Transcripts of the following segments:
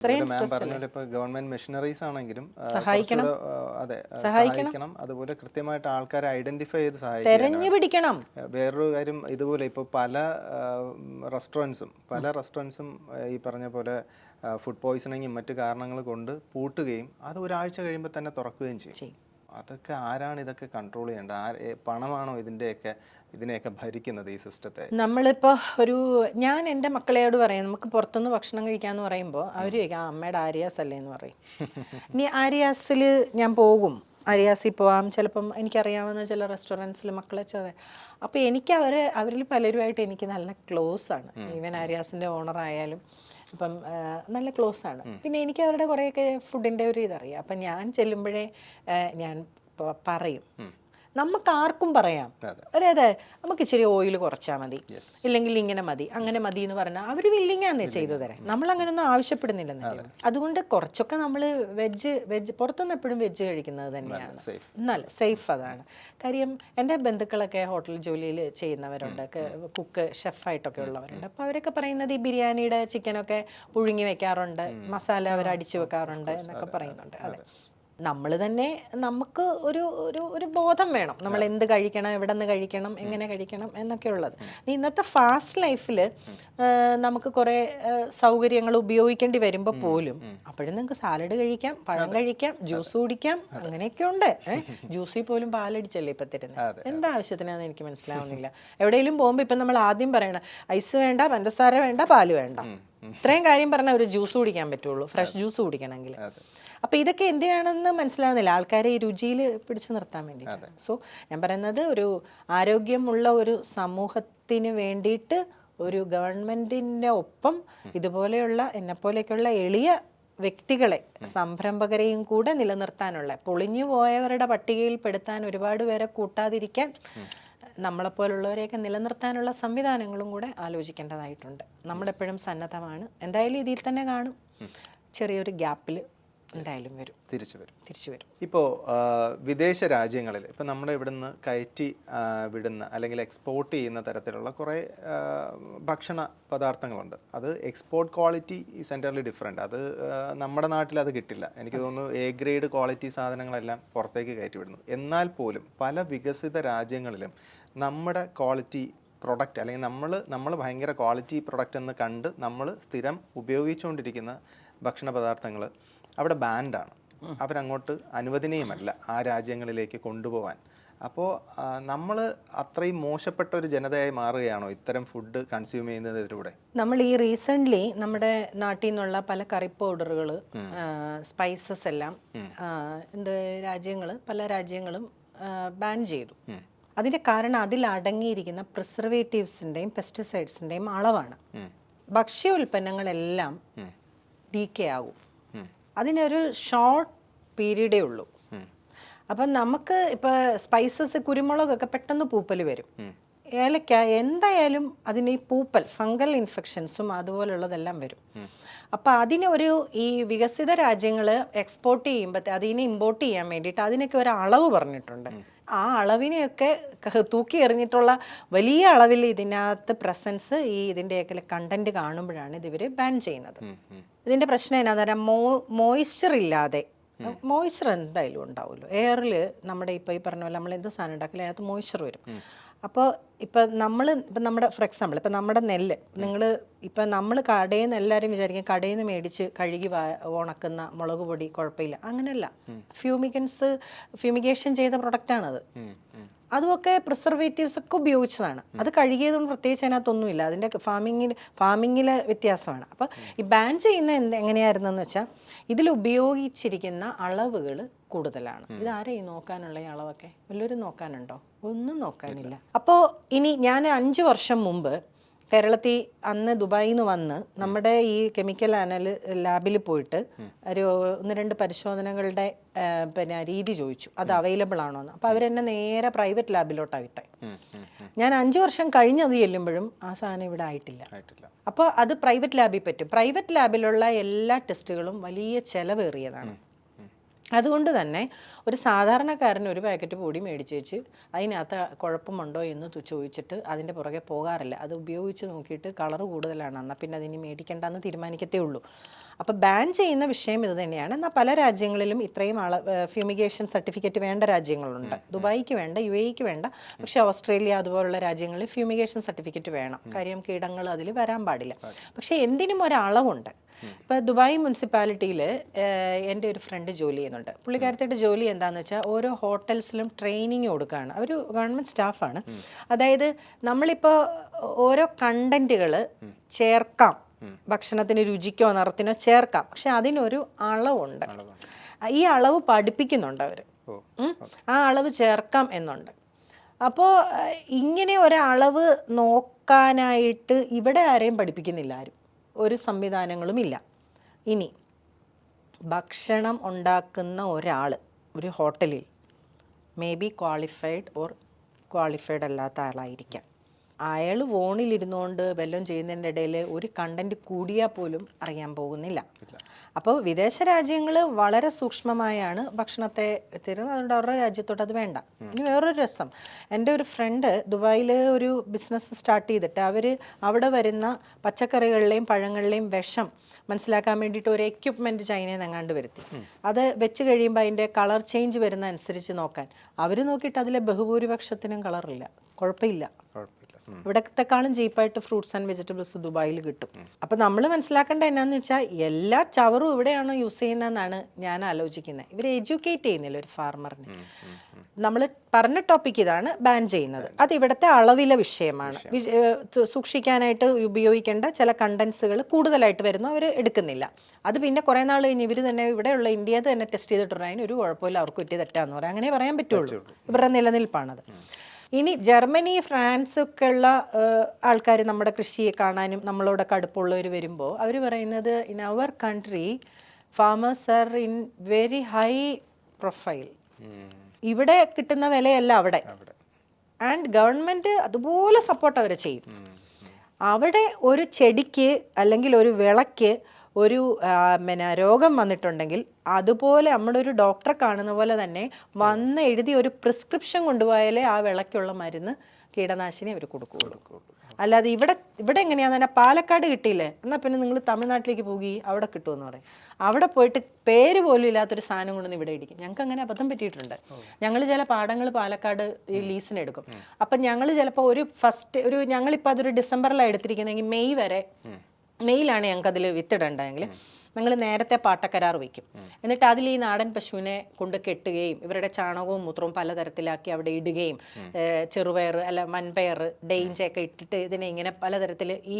Government machineries ആണെങ്കിലും സഹായിക്കണം. അതുപോലെ കൃത്യമായിട്ട് ആൾക്കാരെ ഐഡന്റിഫൈ ചെയ്ത് സഹായിക്കണം. വേറൊരു കാര്യം, ഇതുപോലെ ഇപ്പോൾ പല റെസ്റ്റോറൻറ്റ്സും ഈ പറഞ്ഞ പോലെ ഫുഡ് പോയ്സണിങ്ങും മറ്റു കാരണങ്ങൾ കൊണ്ട് പൂട്ടുകയും അത് ഒരാഴ്ച കഴിയുമ്പോൾ തന്നെ തുറക്കുകയും ചെയ്യും. അതൊക്കെ ആരാണ് ഇതൊക്കെ കൺട്രോൾ ചെയ്യേണ്ടത്? പണമാണോ ഇതിനെയൊക്കെ ഭരിക്കുന്നത്, ഈ സിസ്റ്റത്തെ? നമ്മളിപ്പോൾ ഞാൻ എൻ്റെ മക്കളെയോട് പറയും, നമുക്ക് പുറത്തുനിന്ന് ഭക്ഷണം കഴിക്കാമെന്ന് പറയുമ്പോൾ അവർ ചോദിക്കാം അമ്മയുടെ ആര്യാസ് അല്ലേ എന്ന് പറയും. ഇനി ആര്യാസിൽ ഞാൻ പോകും, ആര്യാസിൽ പോവാം, ചിലപ്പം എനിക്കറിയാവുന്ന ചില റെസ്റ്റോറൻറ്റ്സിൽ മക്കളെ അപ്പോൾ അവരിൽ പലരുമായിട്ട് എനിക്ക് നല്ല ക്ലോസ് ആണ്. ഈവൻ ആര്യാസിൻ്റെ ഓണറായാലും അപ്പം നല്ല ക്ലോസ് ആണ്. പിന്നെ എനിക്ക് അവരുടെ കുറേയൊക്കെ ഫുഡിൻ്റെ ഒരു ഇതറിയാം. അപ്പം ഞാൻ ചെല്ലുമ്പോഴേ ഞാൻ പറയും, നമുക്ക് ആർക്കും പറയാം, അതെ നമുക്ക് ഇച്ചിരി ഓയിൽ കുറച്ചാൽ മതി, ഇല്ലെങ്കിൽ ഇങ്ങനെ മതി, അങ്ങനെ മതി എന്ന് പറഞ്ഞാൽ അവർ വില്ലിങ്ങാന്നേ ചെയ്തു തരാം. നമ്മൾ അങ്ങനെയൊന്നും ആവശ്യപ്പെടുന്നില്ലെന്നല്ലേ. അതുകൊണ്ട് കുറച്ചൊക്കെ നമ്മൾ വെജ് പുറത്തുനിന്ന് എപ്പോഴും വെജ് കഴിക്കുന്നത് തന്നെയാണ് നല്ല സേഫ്. അതാണ് കാര്യം. എൻ്റെ ബന്ധുക്കളൊക്കെ ഹോട്ടൽ ജോലിയിൽ ചെയ്യുന്നവരുണ്ട്, കുക്ക് ഷെഫായിട്ടൊക്കെ ഉള്ളവരുണ്ട്. അപ്പോൾ അവരൊക്കെ പറയുന്നത് ഈ ബിരിയാണിയുടെ ചിക്കനൊക്കെ പുഴുങ്ങി വെക്കാറുണ്ട്, മസാല അവർ അടിച്ചു വെക്കാറുണ്ട് എന്നൊക്കെ പറയുന്നുണ്ട്. അതെ, നമ്മൾ തന്നെ നമുക്ക് ഒരു ബോധം വേണം, നമ്മൾ എന്ത് കഴിക്കണം, എവിടെ നിന്ന് കഴിക്കണം, എങ്ങനെ കഴിക്കണം എന്നൊക്കെ ഉള്ളത്. ഇന്നത്തെ ഫാസ്റ്റ് ലൈഫിൽ നമുക്ക് കുറേ സൗകര്യങ്ങൾ ഉപയോഗിക്കേണ്ടി വരുമ്പോൾ പോലും അപ്പോഴും നിങ്ങൾക്ക് സാലഡ് കഴിക്കാം, പഴം കഴിക്കാം, ജ്യൂസ് കുടിക്കാം, അങ്ങനെയൊക്കെ ഉണ്ട്. ജ്യൂസിൽ പോലും പാലടിച്ചല്ലേ ഇപ്പം തരുന്നത്. എന്താവശ്യത്തിനാണെന്ന് എനിക്ക് മനസ്സിലാവുന്നില്ല. എവിടെയെങ്കിലും പോകുമ്പോൾ ഇപ്പം നമ്മൾ ആദ്യം പറയണം ഐസ് വേണ്ട, പഞ്ചസാര വേണ്ട, പാല് വേണ്ട, ഇത്രയും കാര്യം പറഞ്ഞാൽ ഒരു ജ്യൂസ് കുടിക്കാൻ പറ്റുള്ളൂ, ഫ്രഷ് ജ്യൂസ് കുടിക്കണമെങ്കിൽ. അപ്പോൾ ഇതൊക്കെ എന്തിനാണെന്ന് മനസ്സിലാവുന്നില്ല, ആൾക്കാരെ ഈ രുചിയിൽ പിടിച്ചു നിർത്താൻ വേണ്ടിയിട്ട്. സോ ഞാൻ പറയുന്നത്, ഒരു ആരോഗ്യമുള്ള ഒരു സമൂഹത്തിന് വേണ്ടിയിട്ട് ഒരു ഗവൺമെൻറ്റിൻ്റെ ഒപ്പം ഇതുപോലെയുള്ള എന്നെപ്പോലെയൊക്കെയുള്ള എളിയ വ്യക്തികളെ, സംരംഭകരെയും കൂടെ നിലനിർത്താനുള്ള, പൊളിഞ്ഞു പോയവരുടെ പട്ടികയിൽ പെടുത്താൻ ഒരുപാട് പേരെ കൂട്ടാതിരിക്കാൻ നമ്മളെപ്പോലുള്ളവരെയൊക്കെ നിലനിർത്താനുള്ള സംവിധാനങ്ങളും കൂടെ ആലോചിക്കേണ്ടതായിട്ടുണ്ട്. നമ്മളെപ്പോഴും സന്നദ്ധമാണ്. എന്തായാലും ഇതിൽ തന്നെ കാണും, ചെറിയൊരു ഗ്യാപ്പിൽ എന്തായാലും തിരിച്ചു വരും. ഇപ്പോൾ വിദേശ രാജ്യങ്ങളിൽ ഇപ്പോൾ നമ്മുടെ ഇവിടുന്ന് കയറ്റി വിടുന്ന അല്ലെങ്കിൽ എക്സ്പോർട്ട് ചെയ്യുന്ന തരത്തിലുള്ള കുറേ ഭക്ഷണ പദാർത്ഥങ്ങളുണ്ട്. അത് export quality is entirely different. അത് നമ്മുടെ നാട്ടിൽ അത് കിട്ടില്ല. എനിക്ക് തോന്നുന്നു എ ഗ്രേഡ് ക്വാളിറ്റി സാധനങ്ങളെല്ലാം പുറത്തേക്ക് കയറ്റി വിടുന്നു. എന്നാൽ പോലും പല വികസിത രാജ്യങ്ങളിലും നമ്മുടെ ക്വാളിറ്റി പ്രൊഡക്റ്റ്, അല്ലെങ്കിൽ നമ്മൾ ഭയങ്കര ക്വാളിറ്റി പ്രൊഡക്റ്റ് എന്ന് കണ്ട് നമ്മൾ സ്ഥിരം ഉപയോഗിച്ചുകൊണ്ടിരിക്കുന്ന ഭക്ഷണ പദാർത്ഥങ്ങൾ അവിടെ ബാൻഡാണ്. അവരങ്ങോട്ട് അനുവദനീയമല്ല ആ രാജ്യങ്ങളിലേക്ക് കൊണ്ടുപോകാൻ. അപ്പോൾ നമ്മൾ അത്രയും മോശപ്പെട്ട ഒരു ജനതയായി മാറുകയാണോ ഇത്തരം ഫുഡ് കൺസ്യൂം ചെയ്യുന്നതിലൂടെ? നമ്മൾ ഈ റീസെൻ്റ്ലി നമ്മുടെ നാട്ടിൽ നിന്നുള്ള പല കറി പൗഡറുകൾ, സ്പൈസസ് എല്ലാം പല രാജ്യങ്ങളും ബാൻ ചെയ്തു. അതിൻ്റെ കാരണം അതിൽ അടങ്ങിയിരിക്കുന്ന പ്രിസർവേറ്റീവ്സിൻ്റെയും പെസ്റ്റിസൈഡ്സിൻ്റെയും അളവാണ്. ഭക്ഷ്യ ഉൽപ്പന്നങ്ങളെല്ലാം ഡീക്കേ ആകും. അതിനൊരു ഷോർട്ട് പീരീഡേ ഉള്ളൂ. അപ്പം നമുക്ക് ഇപ്പോൾ സ്പൈസസ്, കുരുമുളകൊക്കെ പെട്ടെന്ന് പൂപ്പൽ വരും. ഏലക്ക എന്തായാലും അതിന് ഈ പൂപ്പൽ, ഫംഗൽ ഇൻഫെക്ഷൻസും അതുപോലുള്ളതെല്ലാം വരും. അപ്പം ഈ വികസിത രാജ്യങ്ങൾ എക്സ്പോർട്ട് ചെയ്യുമ്പോൾ അതിനെ ഇമ്പോർട്ട് ചെയ്യാൻ വേണ്ടിയിട്ട് അതിനൊക്കെ ഒരു അളവ് പറഞ്ഞിട്ടുണ്ട്. ആ അളവിനെയൊക്കെ തൂക്കി എറിഞ്ഞിട്ടുള്ള വലിയ അളവിൽ ഇതിനകത്ത് പ്രസൻസ്, ഇതിൻ്റെയൊക്കെ കണ്ടന്റ് കാണുമ്പോഴാണ് ഇവർ ബാൻ ചെയ്യുന്നത്. ഇതിൻ്റെ പ്രശ്നം എന്നാന്ന് പറഞ്ഞാൽ മോയ്സ്ചർ ഇല്ലാതെ, മോയ്സ്ചർ എന്തായാലും ഉണ്ടാവുമല്ലോ എയറിൽ. നമ്മുടെ ഇപ്പോൾ ഈ പറഞ്ഞ പോലെ നമ്മൾ എന്ത് സാധനം ഉണ്ടാക്കില്ല, അതിനകത്ത് മോയ്സ്ചർ വരും. അപ്പോൾ ഇപ്പം നമ്മുടെ ഫോർ എക്സാമ്പിൾ ഇപ്പം നമ്മുടെ നെല്ല്, നമ്മൾ കടയിൽ നിന്ന് എല്ലാവരും വിചാരിക്കും കടയിൽ നിന്ന് മേടിച്ച് കഴുകി ഉണക്കുന്ന മുളക് പൊടി കുഴപ്പമില്ല. അങ്ങനെയല്ല, ഫ്യൂമിഗേഷൻ ചെയ്ത പ്രൊഡക്റ്റാണത്. അതുമൊക്കെ പ്രിസർവേറ്റീവ്സ് ഒക്കെ ഉപയോഗിച്ചതാണ്. അത് കഴുകിയതൊന്നും പ്രത്യേകിച്ച് അതിനകത്തൊന്നുമില്ല. അതിൻ്റെ ഫാമിങ്ങിലെ വ്യത്യാസമാണ്. അപ്പോൾ ഈ ബാൻ ചെയ്യുന്ന എങ്ങനെയായിരുന്നെന്ന് വെച്ചാൽ ഇതിൽ ഉപയോഗിച്ചിരിക്കുന്ന അളവുകൾ കൂടുതലാണ്. ഇതാരെയും നോക്കാനുള്ള ഈ അളവൊക്കെ വല്ലവരും നോക്കാനുണ്ടോ? ഒന്നും നോക്കാനില്ല. അപ്പോൾ ഇനി ഞാൻ 5 വർഷം മുമ്പ് കേരളത്തിൽ അന്ന് ദുബായിൽ നിന്ന് വന്ന് നമ്മുടെ ഈ കെമിക്കൽ ലാബിൽ പോയിട്ട് ഒരു 1-2 പരിശോധനകളുടെ രീതി ചോദിച്ചു, അത് അവൈലബിൾ ആണോ എന്ന്. അപ്പോൾ അവരെന്നെ നേരെ പ്രൈവറ്റ് ലാബിലോട്ടാണ് വിട്ടെ. ഞാൻ 5 വർഷം കഴിഞ്ഞത് ചെല്ലുമ്പോഴും ആ സാധനം ഇവിടെ ആയിട്ടില്ല. അപ്പോൾ അത് പ്രൈവറ്റ് ലാബിൽ പറ്റും. പ്രൈവറ്റ് ലാബിലുള്ള എല്ലാ ടെസ്റ്റുകളും വലിയ ചിലവേറിയതാണ്. അതുകൊണ്ട് തന്നെ ഒരു സാധാരണക്കാരൻ ഒരു പാക്കറ്റ് പൊടി മേടിച്ച് വെച്ച് അതിനകത്ത് കുഴപ്പമുണ്ടോ എന്ന് ചോദിച്ചിട്ട് അതിൻ്റെ പുറകെ പോകാറില്ല. അത് ഉപയോഗിച്ച് നോക്കിയിട്ട് കളറ് കൂടുതലാണ്, എന്നാൽ പിന്നെ അതിന് മേടിക്കേണ്ടെന്ന് തീരുമാനിക്കത്തേ ഉള്ളൂ. അപ്പോൾ ബാൻ ചെയ്യുന്ന വിഷയം ഇത് തന്നെയാണ്. എന്നാൽ പല രാജ്യങ്ങളിലും ഇത്രയും ഫ്യൂമിഗേഷൻ സർട്ടിഫിക്കറ്റ് വേണ്ട രാജ്യങ്ങളുണ്ട്. ദുബായിക്ക് വേണ്ട, UAEക്ക് വേണ്ട, പക്ഷേ ഓസ്ട്രേലിയ അതുപോലുള്ള രാജ്യങ്ങളിൽ ഫ്യൂമിഗേഷൻ സർട്ടിഫിക്കറ്റ് വേണം. കാര്യം കീടങ്ങൾ അതിൽ വരാൻ പാടില്ല. പക്ഷേ എന്തിനും ഒരളവുണ്ട്. ഇപ്പോൾ ദുബായ് മുനിസിപ്പാലിറ്റിയിൽ എൻ്റെ ഒരു ഫ്രണ്ട് ജോലി ചെയ്യുന്നുണ്ട്. പുള്ളിക്കാരത്തിയുടെ ജോലി എന്താണെന്ന് വെച്ചാൽ ഓരോ ഹോട്ടൽസിലും ട്രെയിനിങ് കൊടുക്കുകയാണ്. അവർ ഗവൺമെൻറ് സ്റ്റാഫാണ്. അതായത് നമ്മളിപ്പോൾ ഓരോ കണ്ടൻറ്റുകൾ ചേർക്കാം, ഭക്ഷണത്തിന് രുചിക്കോ നിറത്തിനോ ചേർക്കാം, പക്ഷെ അതിനൊരു അളവുണ്ട്. ഈ അളവ് പഠിപ്പിക്കുന്നുണ്ട് അവർ, ആ അളവ് ചേർക്കാം എന്നുണ്ട്. അപ്പോൾ ഇങ്ങനെ ഒരളവ് നോക്കാനായിട്ട് ഇവിടെ ആരെയും പഠിപ്പിക്കുന്നില്ല, ആരും, ഒരു സംവിധാനങ്ങളും ഇല്ല. ഇനി ഭക്ഷണം ഉണ്ടാക്കുന്ന ഒരാൾ ഒരു ഹോട്ടലിൽ may be qualified or qualified അല്ലാത്ത ആളായിരിക്കാം. അയാൾ ഫോണിലിരുന്നുകൊണ്ട് വല്ലതും ചെയ്യുന്നതിൻ്റെ ഇടയിൽ ഒരു കണ്ടൻറ്റ് കൂടിയാൽ പോലും അറിയാൻ പോകുന്നില്ല. അപ്പോൾ വിദേശ രാജ്യങ്ങൾ വളരെ സൂക്ഷ്മമായാണ് ഭക്ഷണത്തെ തരുന്നത്. അതുകൊണ്ട് അവരുടെ രാജ്യത്തോട്ട് അത് വേണ്ട. ഇനി വേറൊരു രസം, എൻ്റെ ഒരു ഫ്രണ്ട് ദുബായിൽ ഒരു ബിസിനസ് സ്റ്റാർട്ട് ചെയ്തിട്ട് അവർ അവിടെ വരുന്ന പച്ചക്കറികളിലെയും പഴങ്ങളിലെയും വിഷം മനസ്സിലാക്കാൻ വേണ്ടിയിട്ട് ഒരു എക്യുപ്മെൻറ്റ് ചൈനയിൽ നിന്ന് എങ്ങാണ്ട് വരുത്തി. അത് വെച്ച് കഴിയുമ്പോൾ അതിൻ്റെ കളർ ചേഞ്ച് വരുന്ന അനുസരിച്ച് നോക്കാൻ അവർ നോക്കിയിട്ട് അതിലെ ബഹുഭൂരിപക്ഷത്തിനും കളറില്ല, കുഴപ്പമില്ല. ഇവിടത്തെക്കാളും ചീപ്പായിട്ട് ഫ്രൂട്ട്സ് ആൻഡ് വെജിറ്റബിൾസ് ദുബായിൽ കിട്ടും. അപ്പം നമ്മൾ മനസ്സിലാക്കേണ്ട എന്നാന്ന് വെച്ചാൽ എല്ലാ ചവറും ഇവിടെയാണോ യൂസ് ചെയ്യുന്നതെന്നാണ് ഞാൻ ആലോചിക്കുന്നത്. ഇവർ എഡ്യൂക്കേറ്റ് ചെയ്യുന്നില്ല ഒരു ഫാർമറിനെ. നമ്മൾ പറഞ്ഞ ടോപ്പിക് ഇതാണ്, ബാൻ ചെയ്യുന്നത്. അത് ഇവിടുത്തെ അളവിലെ വിഷയമാണ്. സൂക്ഷിക്കാനായിട്ട് ഉപയോഗിക്കേണ്ട ചില കണ്ടൻസുകൾ കൂടുതലായിട്ട് വരുന്നു, അവർ എടുക്കുന്നില്ല. അത് പിന്നെ കുറേ നാൾ കഴിഞ്ഞ് ഇവർ തന്നെ ഇവിടെയുള്ള ഇന്ത്യയിൽ തന്നെ ടെസ്റ്റ് ചെയ്തിട്ടുണ്ട്, അതിന് ഒരു കുഴപ്പമില്ല, അവർക്ക് പറ്റിയ തെറ്റാന്ന് പറയാം, അങ്ങനെ പറയാൻ പറ്റുള്ളൂ. ഇവരുടെ നിലനിൽപ്പാണത്. ഇനി ജർമ്മനി, ഫ്രാൻസ് ഒക്കെ ഉള്ള ആൾക്കാർ നമ്മുടെ കൃഷിയെ കാണാനും നമ്മളോടൊക്കെ അടുപ്പമുള്ളവർ വരുമ്പോൾ അവർ പറയുന്നത് in our country farmers are in very high profile. ഇവിടെ കിട്ടുന്ന വിലയല്ല അവിടെ. ആൻഡ് ഗവൺമെൻറ് അതുപോലെ സപ്പോർട്ട് അവരെ ചെയ്യും. അവിടെ ഒരു ചെടിക്ക് അല്ലെങ്കിൽ ഒരു വിളയ്ക്ക് ഒരു രോഗം വന്നിട്ടുണ്ടെങ്കിൽ അതുപോലെ നമ്മളൊരു ഡോക്ടറെ കാണുന്ന പോലെ തന്നെ വന്ന് എഴുതി ഒരു പ്രിസ്ക്രിപ്ഷൻ കൊണ്ടുപോയാലേ ആ വിളയ്ക്കുള്ള മരുന്ന് കീടനാശിനി അവർ കൊടുക്കുകയുള്ളൂ. അല്ലാതെ ഇവിടെ എങ്ങനെയാണെന്ന് പറഞ്ഞാൽ പാലക്കാട് കിട്ടിയില്ലേ, എന്നാൽ പിന്നെ നിങ്ങൾ തമിഴ്നാട്ടിലേക്ക് പോയി അവിടെ കിട്ടുമെന്ന് പറയും. അവിടെ പോയിട്ട് പേര് പോലും ഇല്ലാത്തൊരു സാധനം കൊണ്ടൊന്ന് ഇവിടെ ഇടിക്കും. ഞങ്ങൾക്ക് അങ്ങനെ അബദ്ധം പറ്റിയിട്ടുണ്ട്. ഞങ്ങൾ ചില പാടങ്ങൾ പാലക്കാട് ഈ ലീസിന് എടുക്കും. അപ്പം ഞങ്ങൾ ചിലപ്പോൾ ഞങ്ങളിപ്പോൾ അതൊരു ഡിസംബറിലാണ് എടുത്തിരിക്കുന്നതെങ്കിൽ മെയ്യിലാണ് ഞങ്ങൾക്ക് അതിൽ വിത്തിടണ്ടെങ്കിൽ ഞങ്ങൾ നേരത്തെ പാട്ടക്കരാർ വയ്ക്കും. എന്നിട്ട് അതിൽ ഈ നാടൻ പശുവിനെ കൊണ്ട് കെട്ടുകയും ഇവരുടെ ചാണകവും മൂത്രവും പലതരത്തിലാക്കി അവിടെ ഇടുകയും ചെറുപയർ അല്ല മൺപയർ ഡെയിഞ്ചൊക്കെ ഇട്ടിട്ട് ഇതിനെ ഇങ്ങനെ പലതരത്തിൽ ഈ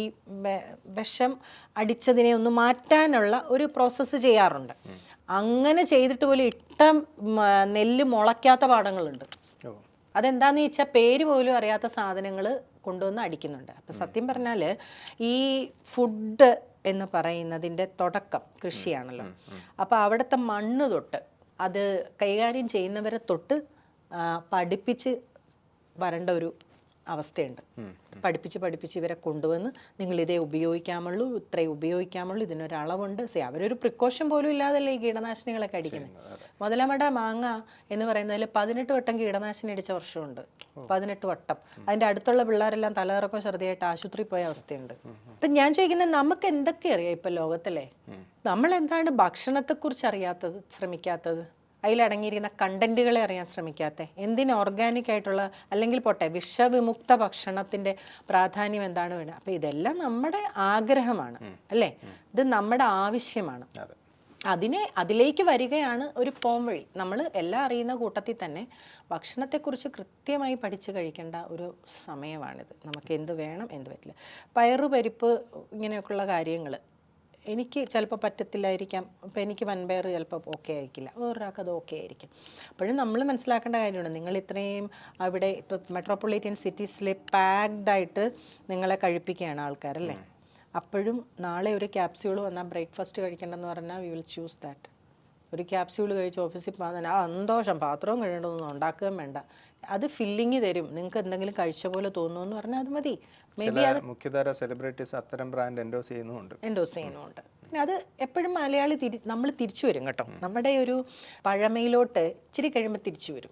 വിഷം അടിച്ചതിനെ ഒന്ന് മാറ്റാനുള്ള ഒരു പ്രോസസ്സ് ചെയ്യാറുണ്ട്. അങ്ങനെ ചെയ്തിട്ട് പോലും നെല്ല് മുളയ്ക്കാത്ത പാടങ്ങളുണ്ട്. അതെന്താന്ന് ചോദിച്ചാൽ പേര് പോലും അറിയാത്ത സാധനങ്ങൾ കൊണ്ടുവന്ന് അടിക്കുന്നുണ്ട്. അപ്പം സത്യം പറഞ്ഞാൽ ഈ ഫുഡ് എന്ന് പറയുന്നതിൻ്റെ തുടക്കം കൃഷിയാണല്ലോ. അപ്പോൾ അവിടുത്തെ മണ്ണ് തൊട്ട് അത് കൈകാര്യം ചെയ്യുന്നവരെ തൊട്ട് പഠിപ്പിച്ച് വരേണ്ട ഒരു അവസ്ഥയുണ്ട്. പഠിപ്പിച്ച് ഇവരെ കൊണ്ടുവന്ന് നിങ്ങൾ ഇതേ ഉപയോഗിക്കാമുള്ളൂ, ഇത്രേ ഉപയോഗിക്കാമുള്ളൂ, ഇതിനൊരളവുണ്ട്. അവരൊരു പ്രിക്കോഷൻ പോലും ഇല്ലാതല്ലേ ഈ കീടനാശിനികളൊക്കെ അടിക്കുന്നത്. മുതലമട മാങ്ങ എന്ന് പറയുന്നതിൽ 18 വട്ടം കീടനാശിനി അടിച്ച വർഷമുണ്ട്. 18 വട്ടം. അതിൻ്റെ അടുത്തുള്ള പിള്ളേരെല്ലാം തലകറക്കോ ഛർദിയായിട്ട് ആശുപത്രിയിൽ പോയ അവസ്ഥയുണ്ട്. അപ്പം ഞാൻ ചോദിക്കുന്നത്, നമുക്ക് എന്തൊക്കെ അറിയാം ഇപ്പം ലോകത്തിലെ? നമ്മൾ എന്താണ് ഭക്ഷണത്തെക്കുറിച്ച് അറിയാത്തത്, ശ്രമിക്കാത്തത്? അതിലടങ്ങിയിരിക്കുന്ന കണ്ടന്റുകളെ അറിയാൻ ശ്രമിക്കാത്ത, എന്തിന് ഓർഗാനിക് ആയിട്ടുള്ള അല്ലെങ്കിൽ പോട്ടെ വിഷവിമുക്ത ഭക്ഷണത്തിൻ്റെ പ്രാധാന്യം എന്താണ് വേണ്ടത്? അപ്പം ഇതെല്ലാം നമ്മുടെ ആഗ്രഹമാണ് അല്ലേ, ഇത് നമ്മുടെ ആവശ്യമാണ്. അതിലേക്ക് വരികയാണ് ഒരു പോംവഴി. നമ്മൾ എല്ലാം അറിയുന്ന കൂട്ടത്തിൽ തന്നെ ഭക്ഷണത്തെക്കുറിച്ച് കൃത്യമായി പഠിച്ചു കഴിക്കേണ്ട ഒരു സമയമാണിത്. നമുക്ക് എന്ത് വേണം എന്ത് പറ്റില്ല. പയറുപരിപ്പ് ഇങ്ങനെയൊക്കെയുള്ള കാര്യങ്ങൾ എനിക്ക് ചിലപ്പോൾ പറ്റത്തില്ലായിരിക്കാം. അപ്പോൾ എനിക്ക് വൻപയർ ചിലപ്പോൾ ഓക്കെ ആയിരിക്കില്ല, വേറൊരാൾക്ക് അത് ഓക്കെ ആയിരിക്കും. അപ്പോഴും നമ്മൾ മനസ്സിലാക്കേണ്ട കാര്യമുണ്ട്, നിങ്ങൾ ഇത്രയും അവിടെ ഇപ്പോൾ മെട്രോപൊളിറ്റൻ സിറ്റീസിൽ പാക്ഡായിട്ട് നിങ്ങളെ കഴിപ്പിക്കുകയാണ് ആൾക്കാരല്ലേ. അപ്പോഴും നാളെ ഒരു ക്യാപ്സ്യൂൾ വന്നാൽ ബ്രേക്ക്ഫാസ്റ്റ് കഴിക്കേണ്ടെന്ന് പറഞ്ഞാൽ വി വിൽ ചൂസ് ദാറ്റ്. ഒരു ക്യാപ്സ്യൂൾ കഴിച്ച് ഓഫീസിൽ പോകാൻ സന്തോഷം, പാത്രവും കഴിയേണ്ടതൊന്നും ഉണ്ടാക്കുകയും വേണ്ട, അത് ഫില്ലിങ് തരും, നിങ്ങൾക്ക് എന്തെങ്കിലും കഴിച്ച പോലെ തോന്നുന്നു പറഞ്ഞാൽ അത് മതി. മേ ബി അത് മുഖ്യധാര സെലിബ്രിറ്റീസ് അത്തരം ബ്രാൻഡ് എൻഡോസ് ചെയ്യുന്നുണ്ട്. പിന്നെ അത് എപ്പോഴും മലയാളി നമ്മൾ തിരിച്ചു വരും കേട്ടോ. നമ്മുടെ ഒരു പഴമയിലോട്ട് ഇച്ചിരി കഴിയുമ്പോൾ തിരിച്ചു വരും.